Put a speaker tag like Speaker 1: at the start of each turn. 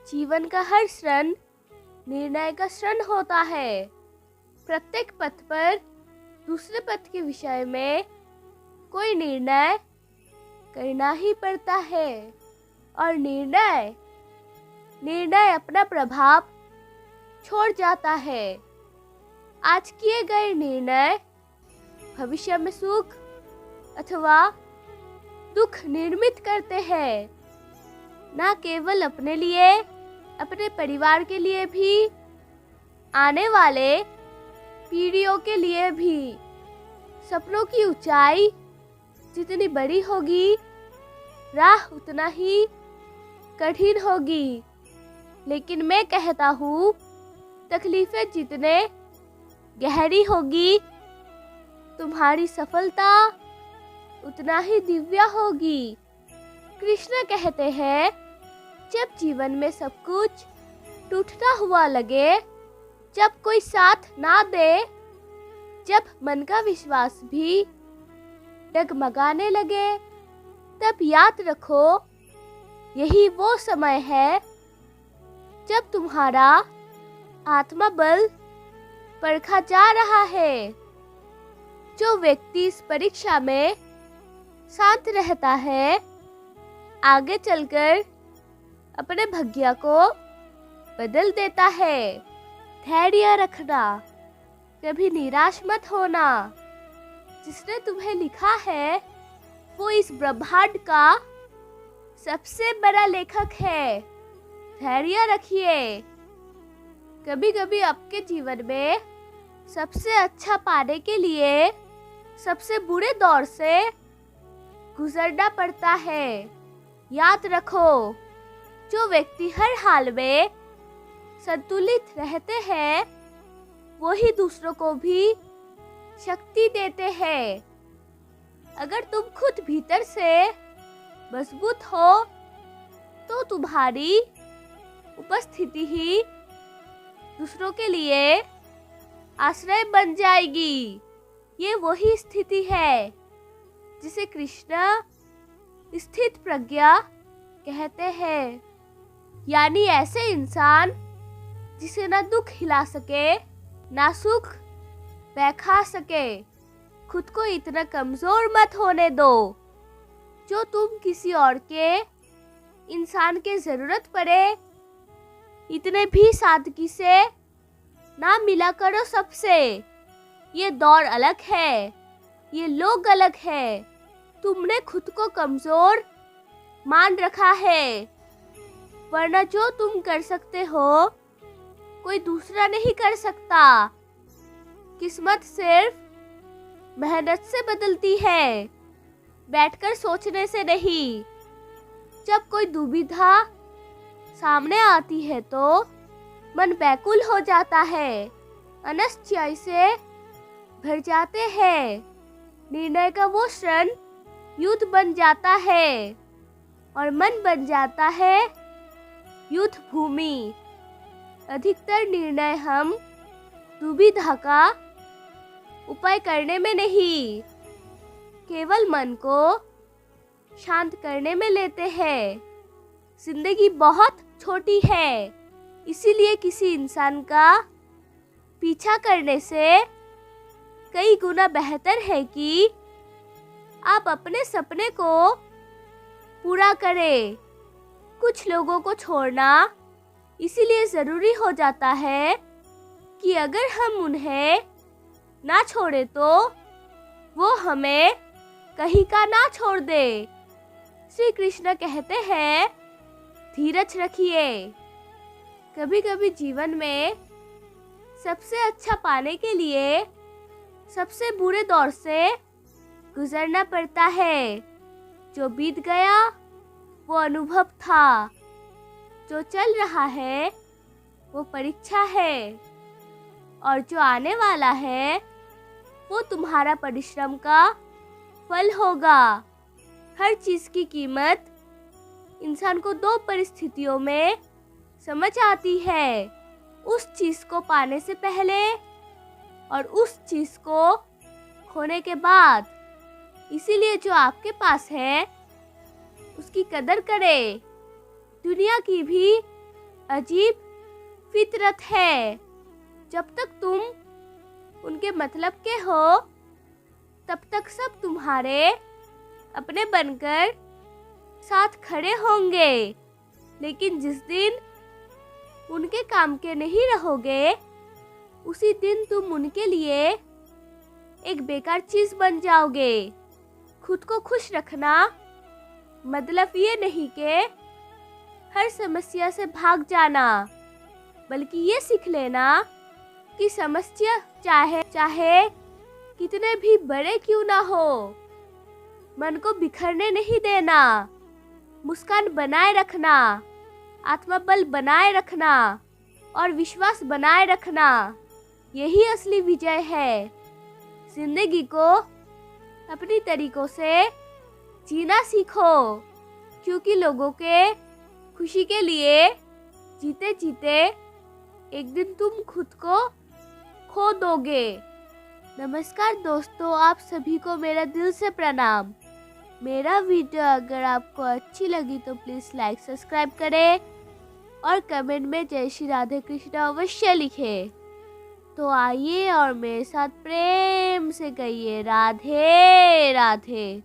Speaker 1: जीवन का हर क्षण निर्णय का क्षण होता है। प्रत्येक पथ पर दूसरे पथ के विषय में कोई निर्णय करना ही पड़ता है और निर्णय अपना प्रभाव छोड़ जाता है। आज किए गए निर्णय भविष्य में सुख अथवा दुख निर्मित करते हैं, न केवल अपने लिए, अपने परिवार के लिए भी, आने वाले पीढ़ियों के लिए भी। सपनों की ऊंचाई जितनी बड़ी होगी, राह उतना ही कठिन होगी। लेकिन मैं कहता हूँ, तकलीफें जितने गहरी होगी, तुम्हारी सफलता उतना ही दिव्य होगी। कृष्ण कहते हैं, जब जीवन में सब कुछ टूटता हुआ लगे, जब कोई साथ ना दे, जब मन का विश्वास भी डगमगाने लगे, तब याद रखो, यही वो समय है जब तुम्हारा आत्मा बल परखा जा रहा है। जो व्यक्ति इस परीक्षा में शांत रहता है, आगे चलकर अपने भाग्य को बदल देता है। धैर्य रखना, कभी निराश मत होना। जिसने तुम्हें लिखा है, वो इस ब्रह्मांड का सबसे बड़ा लेखक है। धैर्य रखिए। कभी कभी आपके जीवन में सबसे अच्छा पाने के लिए सबसे बुरे दौर से गुजरना पड़ता है। याद रखो, जो व्यक्ति हर हाल में संतुलित रहते हैं, वो ही दूसरों को भी शक्ति देते हैं। अगर तुम खुद भीतर से मजबूत हो, तो तुम्हारी उपस्थिति ही दूसरों के लिए आश्रय बन जाएगी। ये वही स्थिति है जिसे कृष्ण स्थित प्रज्ञा कहते हैं। यानी ऐसे इंसान जिसे ना दुख हिला सके, ना सुख बहका सके। खुद को इतना कमजोर मत होने दो जो तुम किसी और के इंसान के जरूरत पड़े, इतने भी सादगी से ना मिला करो सबसे। ये दौर अलग है, ये लोग अलग है। तुमने खुद को कमजोर मान रखा है, वरना जो तुम कर सकते हो, कोई दूसरा नहीं कर सकता। किस्मत सिर्फ मेहनत से बदलती है, बैठकर सोचने से नहीं। जब कोई दुविधा सामने आती है तो मन व्याकुल हो जाता है, अनिश्चय से भर जाते हैं। निर्णय का वो क्षण युद्ध बन जाता है और मन बन जाता है युद्ध भूमि। अधिकतर निर्णय हम दुविधा का उपाय करने में नहीं, केवल मन को शांत करने में लेते हैं। जिंदगी बहुत छोटी है, इसीलिए किसी इंसान का पीछा करने से कई गुना बेहतर है कि आप अपने सपने को पूरा करें। कुछ लोगों को छोड़ना इसीलिए जरूरी हो जाता है कि अगर हम उन्हें ना छोड़े तो वो हमें कहीं का ना छोड़ दे। श्री कृष्ण कहते हैं, धीरज रखिए। कभी कभी जीवन में सबसे अच्छा पाने के लिए सबसे बुरे दौर से गुजरना पड़ता है। जो बीत गया वो अनुभव था, जो चल रहा है वो परीक्षा है, और जो आने वाला है वो तुम्हारा परिश्रम का फल होगा। हर चीज की कीमत इंसान को दो परिस्थितियों में समझ आती है, उस चीज को पाने से पहले और उस चीज को खोने के बाद। इसीलिए जो आपके पास है उसकी कदर करें। दुनिया की भी अजीब फितरत है। जब तक तुम उनके मतलब के हो तब तक सब तुम्हारे अपने बनकर साथ खड़े होंगे, लेकिन जिस दिन उनके काम के नहीं रहोगे उसी दिन तुम उनके लिए एक बेकार चीज बन जाओगे। खुद को खुश रखना मतलब ये नहीं कि हर समस्या से भाग जाना, बल्कि ये सीख लेना कि समस्या चाहे कितने भी बड़े क्यों ना हो, मन को बिखरने नहीं देना, मुस्कान बनाए रखना, आत्मबल बनाए रखना और विश्वास बनाए रखना, यही असली विजय है। जिंदगी को अपनी तरीकों से जीना सीखो, क्योंकि लोगों के खुशी के लिए जीते जीते एक दिन तुम खुद को खो दोगे। नमस्कार दोस्तों, आप सभी को मेरा दिल से प्रणाम। मेरा वीडियो अगर आपको अच्छी लगी तो प्लीज़ लाइक सब्सक्राइब करें और कमेंट में जय श्री राधे कृष्ण अवश्य लिखें। तो आइए और मेरे साथ प्रेम से कहिए राधे राधे।